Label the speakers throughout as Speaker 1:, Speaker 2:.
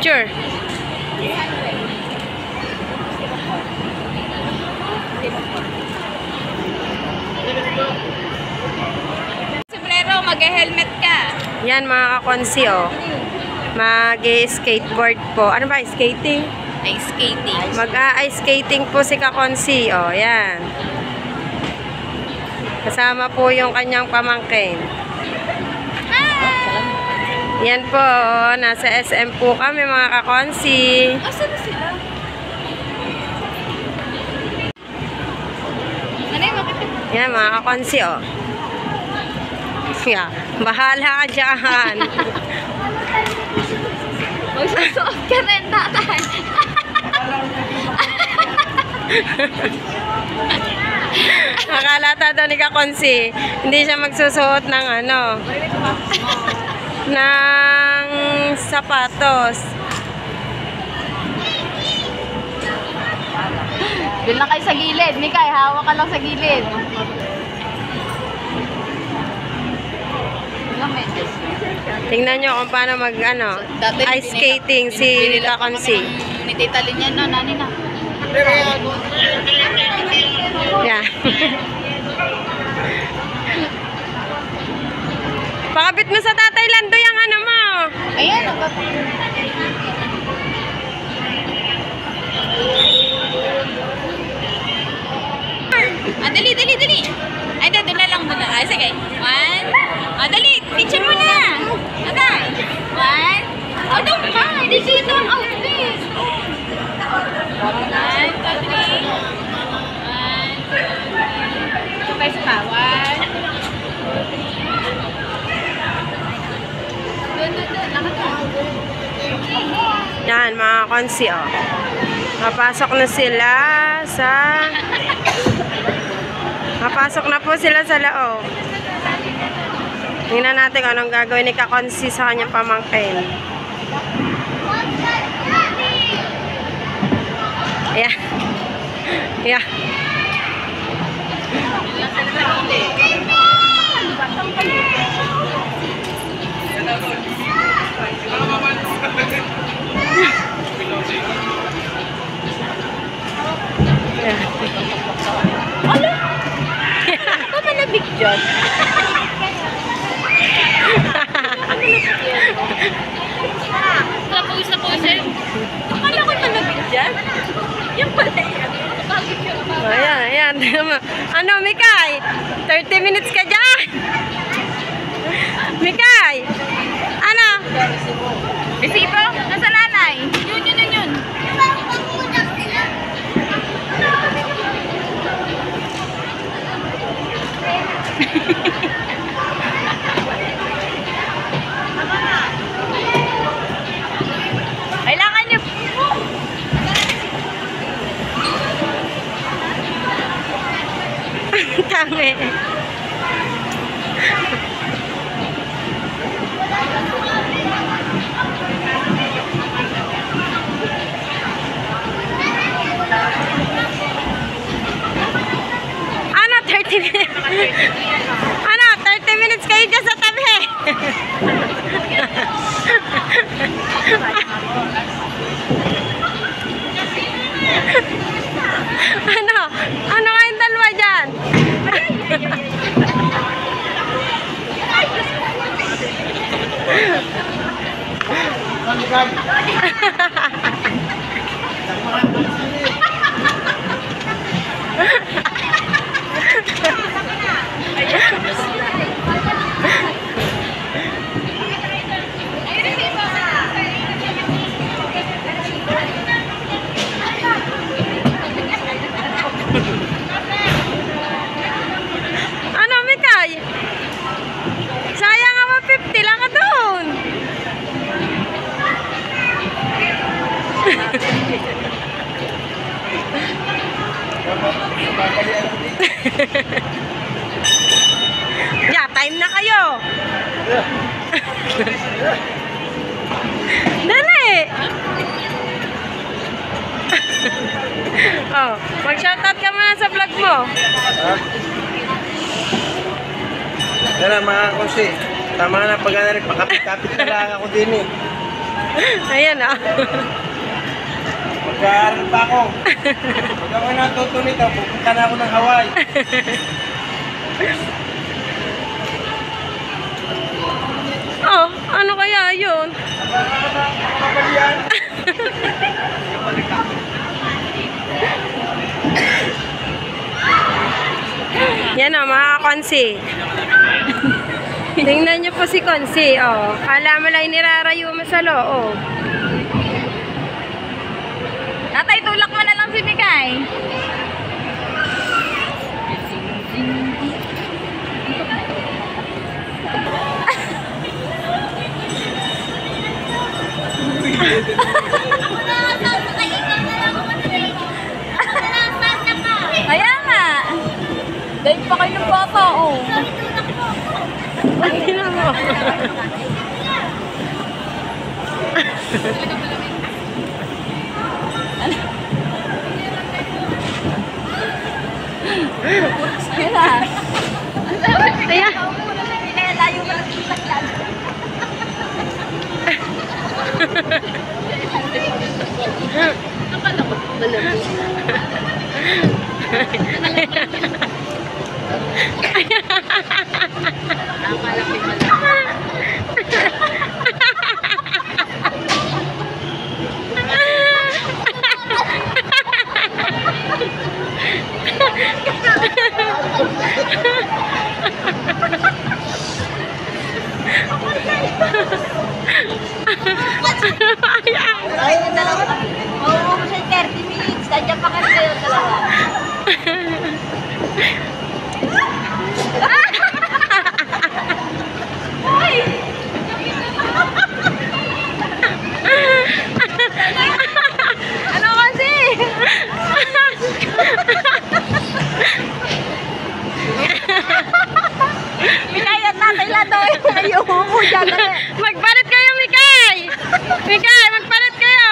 Speaker 1: picture.
Speaker 2: Sombrero, mag-helmet ka.
Speaker 1: Yan mga kakonsi, oh. Mag-skateboard po. Ano ba? Skating?
Speaker 2: Ice skating.
Speaker 1: Mag-ice skating po si kakonsi, oh. Yan. Kasama po yung kanyang pamangkin. Yan po, oh. Nasa SM po kami mga kakonsi.
Speaker 2: Asan na sila? Ano yung makita?
Speaker 1: Yan mga kakonsi, oh. Yeah. Bahala ka dyan.
Speaker 2: Magsusuot ka rin, tatay.
Speaker 1: Nakalata daw ni kakonsi. Hindi siya magsusuot ng ano. Ng sapatos.
Speaker 2: Doon lang kayo sa gilid. Mikay, hawak ka lang sa gilid.
Speaker 1: Tingnan nyo kung paano mag ano, ice skating si kakonsi.
Speaker 2: Ni Tita Lin yan, no? Nani na.
Speaker 1: Yeah. Pakabit mo sa Tatay Lando yung ano mo.
Speaker 2: Ayan, dali, dali, dali. Ay, doon na lang, doon na. Ay, sige. One. Dali, picture mo na. Atay. One. Doon pa. Hindi dito ang outfit. 1, 2, 3. 1, 2, 3. Ito kayo sa 1, 2, 3.
Speaker 1: Yan, mga konsi, oh. Papasok na sila sa... Papasok na po sila sa loob. Tingnan natin kung anong gagawin ni kakonsi sa kanyang pamangkin. Ayan. Ayan.
Speaker 2: Ito ba nabig dyan? Tapos na po siya. Akala ko nabig dyan. Yung pala yan.
Speaker 1: Ayan, ayan. Ano, Mikay? 30 minutes ka dyan? Mikay? Ano?
Speaker 2: Bisipo? Nasa nanay? Yun, yun, yun, yun. Kailangan niyo.
Speaker 1: Tangi. Ano, 30 minutes? Ano, 30 minutes kayo dyan sa tabi. Ano? Ano kayong dalawa dyan? Ano, Mikay? Sayang nga 50 lang ka doon. Yeah, time na kayo. Dali. Oh, mag-shoutout ka muna sa vlog mo.
Speaker 3: Yan ang mga konsi. Tama na pag-anarik. Pakapit-kapit na lang ako din eh.
Speaker 1: Ayan ah.
Speaker 3: Mag-aaral pa ako. Pag ako natuto nito, pupunta na ako ng Hawaii.
Speaker 1: Oh, ano kaya yun?
Speaker 3: Kapalian.
Speaker 1: Yan o, mga konsi. Tingnan nyo po si Konsi, oh. Kala mo lang nirarayo mo sa loob.
Speaker 2: Tatay, tulak mo na lang si Mikay. Kaya nga. Dahil pa kayo ng bata, oh.
Speaker 1: Tingnan mo.
Speaker 2: Sige na.
Speaker 1: Kaya,
Speaker 2: Layo mo lang yung laklan. Ay, dalawa. Oo, siya 30 minutes. Nandiyan pa kasi kayo dalawa. Ay! Ano kasi? Mikay at tatay lang daw yung mo dyan.
Speaker 1: magpalit kayo, Mikay! Mikay, magpalit kayo!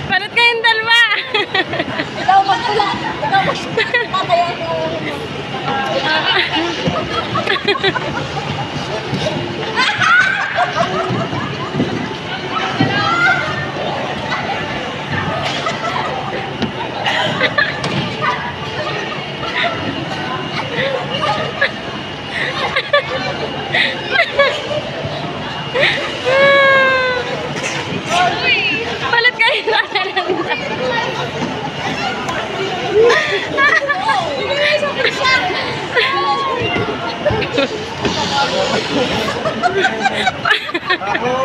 Speaker 1: Palit kayong dalawa!
Speaker 2: Ikaw magtula. Ikaw magtula. Kaya
Speaker 1: Palit kayo ng dalawa!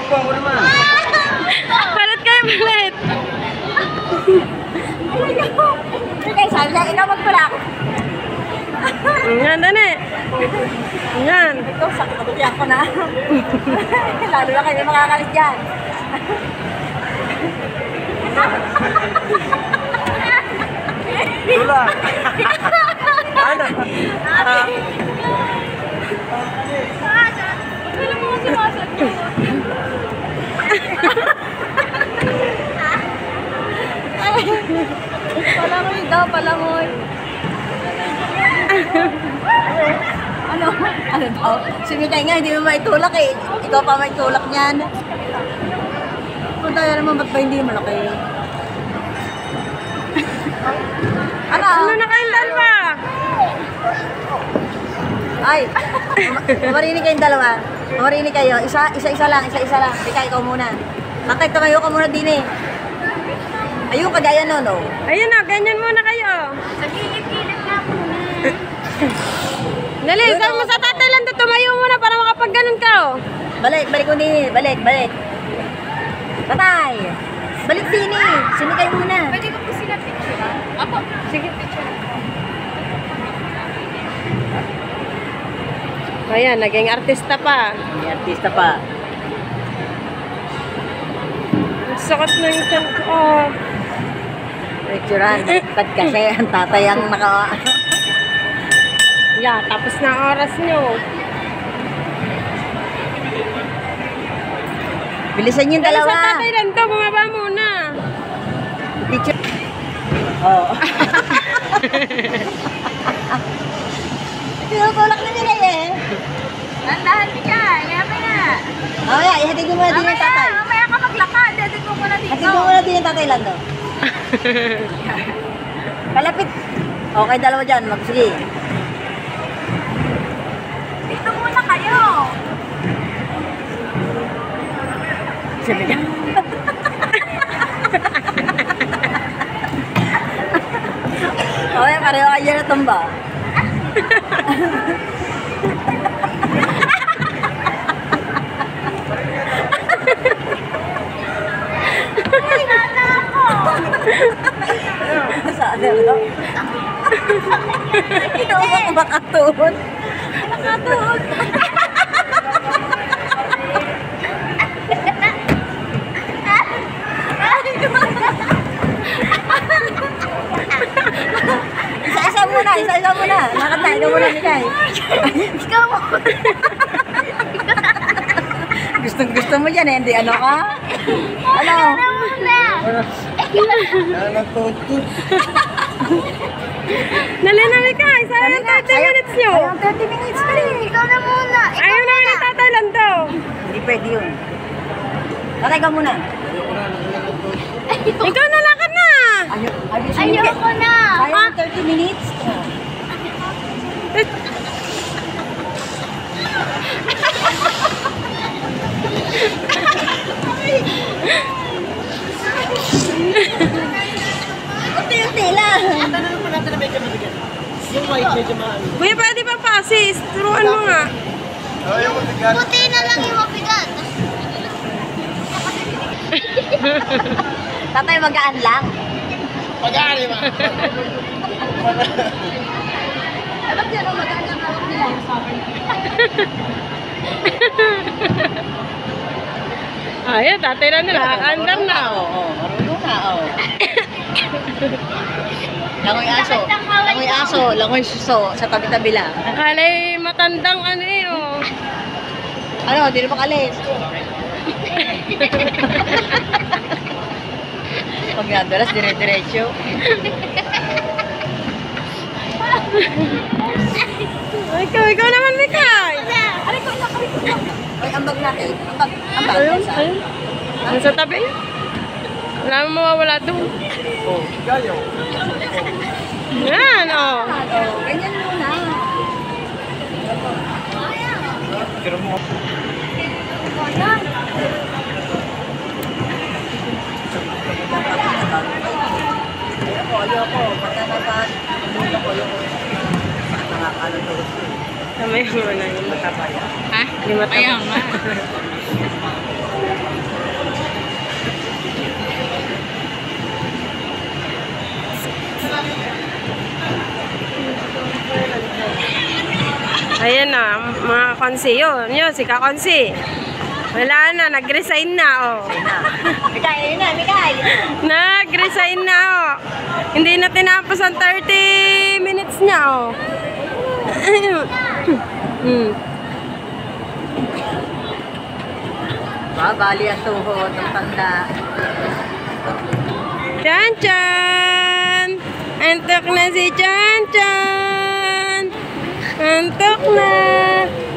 Speaker 3: Ako naman.
Speaker 1: Palit kayo, palit!
Speaker 2: Mikay, sabi niya, ikaw magtula ako.
Speaker 1: Yan, dali! Yan!
Speaker 2: Ito, sakit ko na. Lalo na kayo makakalis dyan.
Speaker 3: Tula. Ano?
Speaker 2: Alam mo kasi masad ko. Palangoy daw, palangoy. Ano? Ano daw? Si Mikay nga, hindi mo maitulak eh. Ikaw pa maitulak niyan. Kung tayo naman, ba't ba hindi malaki? Ano?
Speaker 1: Ano na kayong dalawa?
Speaker 2: Ay! Marinig kayong dalawa. Marinig kayo. Isa-isa lang. Mikay, ikaw muna. Tatay, tumayo ka muna din eh. Ayun, kagaya no, no?
Speaker 1: Ayun na, ganyan muna kayo.
Speaker 2: Sa gilid-gilid na po.
Speaker 1: Dali, ikaw mo sa tatay lang doon, tumayo muna para makapag-ganon ka, oh.
Speaker 2: Balik ko din. Balik. Tatay! Balik din eh. Sumikay muna. Pwede ko po sila picture, ha? Apo.
Speaker 1: Sige. Ayan, naging artista pa.
Speaker 2: May artista pa.
Speaker 1: Ang sakit ng tiyan ko, oh.
Speaker 2: Picturean. Tad kasi ang tatay ang naka...
Speaker 1: Yeah, tapos na ang oras nyo.
Speaker 2: Bilisan yung
Speaker 1: Dali
Speaker 2: dalawa.
Speaker 1: sa tatay lang to, bumaba muna.
Speaker 2: Picture. Oo. Tinutulak na nila eh. Nandahan ka, ngayon na.
Speaker 4: Mamaya, ihatid mo muna din yung tatay.
Speaker 2: Mamaya ka maglakad, hatid mo muna dito.
Speaker 4: Hatid mo muna din yung tatay, Lando. Kalapit. Okay, dalawa dyan. Sige.
Speaker 2: Dito muna kayo.
Speaker 4: Sabi ka. Okay, pareho kayo na tumba. Saan na? Ikaw ba kung makatuhod? Makatuhod. Isa-isa muna. Lakad na, ikaw muna, Mikay.
Speaker 2: Ikaw mo.
Speaker 4: Gustong-gusto mo yan eh, hindi ano ka? Ano?
Speaker 3: Nagtutut.
Speaker 1: Dali na, Mikay. Sayang 30 minutes nyo.
Speaker 4: Sayang 30 minutes pa rin.
Speaker 2: Ikaw na muna.
Speaker 1: Ayaw na ulit tatay lang daw.
Speaker 4: Hindi pwede yun. Tatay ka muna.
Speaker 1: Ikaw na lakad na.
Speaker 2: Ayoko na.
Speaker 4: Sayang 30 minutes. Unti-unti lang.
Speaker 3: Tanong mo natin na medyo mabigat. Yung white medyo maano.
Speaker 1: Kuya, pwede pa pasis. Turuan mo nga.
Speaker 3: Oh, yung mabigat.
Speaker 2: Puti na lang yung mabigat.
Speaker 4: Tatay, magaan lang.
Speaker 3: Pag-aari ba?
Speaker 2: Ba't yun ang magaan yung tawag nila yung summer?
Speaker 1: Ayan, tatay na nila. Andam na.
Speaker 4: Oo, marunong na. Langoy aso. Langoy aso. Langoy suso. Sa tabi-tabi lang.
Speaker 1: Akalay matandang ano eh, oh.
Speaker 4: Ano, di na makalis. Pag nadalas, dire-diretso.
Speaker 1: Ikaw naman, Mikay.
Speaker 4: Ay, ambag natin. Ambag. Ambag.
Speaker 1: Ayun, ayun. Ano sa tabi? Wala mo mawawala doon.
Speaker 3: Oh, gayo.
Speaker 1: Yan, oh.
Speaker 4: Ganyan muna.
Speaker 3: Tira mo.
Speaker 4: Ayoko. Pagkanapan. Ayoko. Nakakano to.
Speaker 1: Kamay mo na yung matapay.
Speaker 2: Ha?
Speaker 1: Yung matapay.
Speaker 2: Kaya nga.
Speaker 1: Ayan na, mga konsi yun. Yun, si Kakonsi. Wala na, nag-resign na, oh.
Speaker 4: Mikay, ayun na, Mikay.
Speaker 1: Nag-resign na, oh. Hindi na tinapos ang 30 minutes niya, oh.
Speaker 4: Bali ang tuhod ng tanda.
Speaker 1: Chan-chan! Antok na si Chan-chan! Antok na!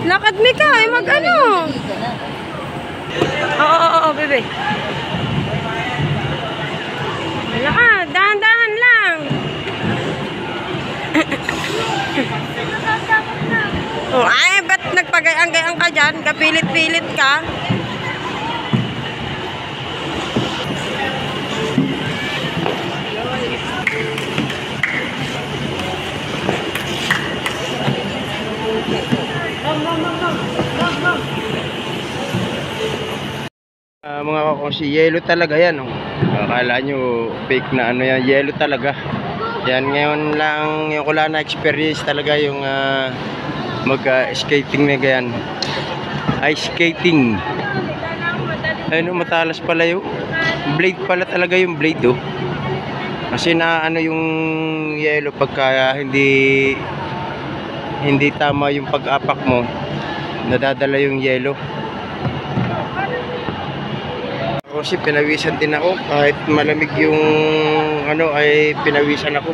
Speaker 1: Lakad, Mikay, mag-ano? Oo, bebe. Lakad, dahan-dahan lang. Oh, ay, ba't nagpagayang-gayang ka dyan? Kapilit-pilit ka?
Speaker 3: Mga kakonsi, yellow talaga yan. Oh. Akala nyo fake na ano yan, yellow talaga. Yan, ngayon lang yung wala na experience talaga yung mag-skating na ganyan. Ice skating. Ayun, matalas pala yung blade pala talaga yung blade, oh. Kasi na ano yung yellow pagka hindi tama yung pag-apak mo, nadadala yung yellow. Kasi pinawisan din ako kahit malamig yung ano ay pinawisan ako.